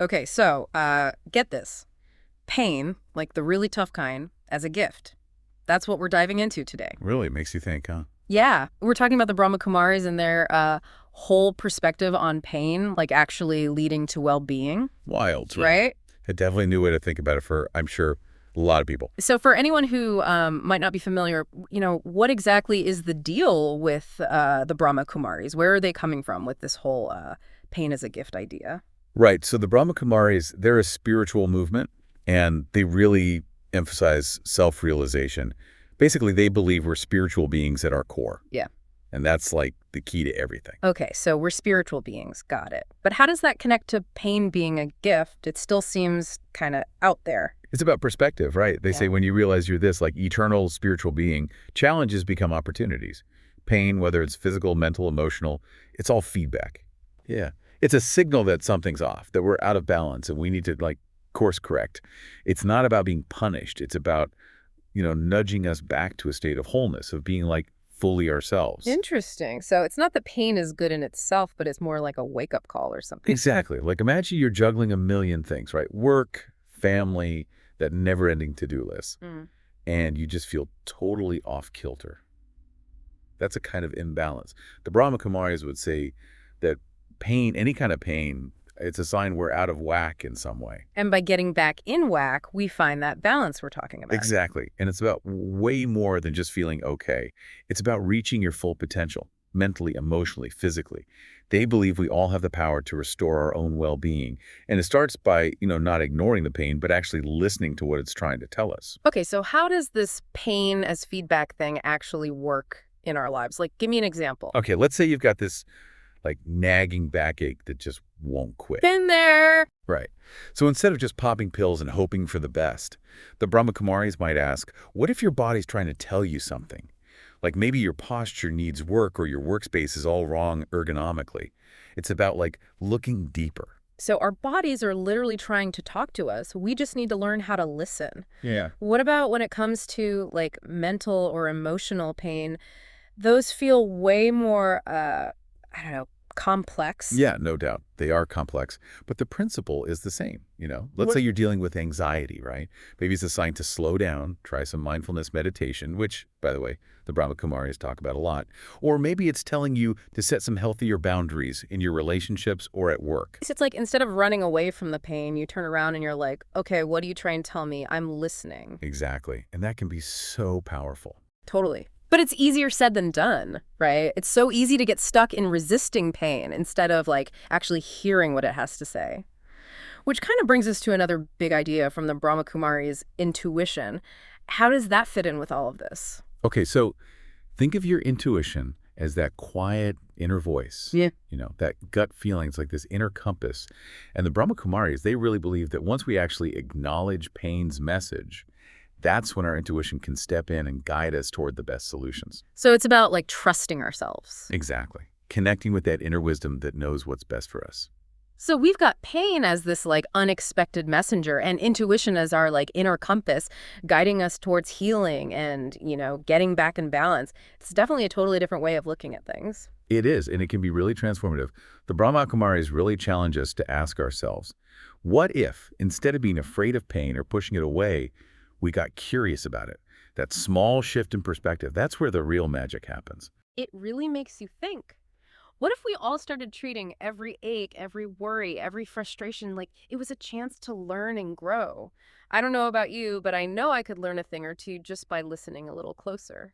Okay, so get this. Pain, like the really tough kind, as a gift. That's what we're diving into today. Really makes you think, huh? Yeah, we're talking about the Brahmakumaris and their whole perspective on pain, like actually leading to well-being, Wild, right? right? A definitely new way to think about it for, I'm sure, a lot of people. So for anyone who might not be familiar, what exactly is the deal with the Brahmakumaris? Where are they coming from with this whole pain as a gift idea? Right. So the Brahmakumaris, they're a spiritual movement, and they really emphasize self-realization. Basically, they believe we're spiritual beings at our core, Yeah. and that's like the key to everything. Okay, so we're spiritual beings. Got it. But how does that connect to pain being a gift? It still seems kind of out there. It's about perspective, right? They Yeah. say when you realize you're this like eternal spiritual being, challenges become opportunities. Pain, whether it's physical, mental, emotional, it's all feedback. Yeah. It's a signal that something's off, that we're out of balance and we need to like course correct. It's not about being punished. It's about, nudging us back to a state of wholeness, of being like fully ourselves. Interesting. So it's not that pain is good in itself, but it's more like a wake-up call or something. Exactly. Like imagine you're juggling a million things, right? Work, family, that never-ending to-do list, Mm. and you just feel totally off kilter. That's a kind of imbalance. The Brahmakumaris would say that pain, any kind of pain, it's a sign we're out of whack in some way. And by getting back in whack, we find that balance we're talking about. Exactly. And it's about way more than just feeling okay. It's about reaching your full potential, mentally, emotionally, physically. They believe we all have the power to restore our own well-being. And it starts by, not ignoring the pain, but actually listening to what it's trying to tell us. Okay, so how does this pain as feedback thing actually work in our lives? Like, give me an example. Okay, let's say you've got this like nagging backache that just won't quit. Been there. Right. So instead of just popping pills and hoping for the best, the Brahmakumaris might ask, what if your body's trying to tell you something? Like maybe your posture needs work or your workspace is all wrong ergonomically. It's about like looking deeper. So our bodies are literally trying to talk to us. We just need to learn how to listen. Yeah. What about when it comes to like mental or emotional pain? Those feel way more, I don't know, complex. Yeah, no doubt. They are complex, but the principle is the same, Let's say you're dealing with anxiety, right? Maybe it's a sign to slow down, try some mindfulness meditation, which, by the way, the Brahmakumaris talk about a lot. Or maybe it's telling you to set some healthier boundaries in your relationships or at work. It's like instead of running away from the pain, you turn around and you're like, okay, what are you trying to tell me? I'm listening. Exactly. And that can be so powerful. Totally. But it's easier said than done, right? It's so easy to get stuck in resisting pain instead of like actually hearing what it has to say. Which kind of brings us to another big idea from the Brahmakumaris, intuition. How does that fit in with all of this? Okay, so think of your intuition as that quiet inner voice. Yeah. That gut feeling. It's like this inner compass. And the Brahmakumaris, they really believe that once we actually acknowledge pain's message, that's when our intuition can step in and guide us toward the best solutions. So it's about like trusting ourselves. Exactly. Connecting with that inner wisdom that knows what's best for us. So we've got pain as this like unexpected messenger and intuition as our like inner compass guiding us towards healing and, getting back in balance. It's definitely a totally different way of looking at things. It is, and it can be really transformative. The Brahmakumaris really challenge us to ask ourselves, what if, instead of being afraid of pain or pushing it away, we got curious about it? That small shift in perspective, that's where the real magic happens. It really makes you think. What if we all started treating every ache, every worry, every frustration like it was a chance to learn and grow? I don't know about you, but I know I could learn a thing or two just by listening a little closer.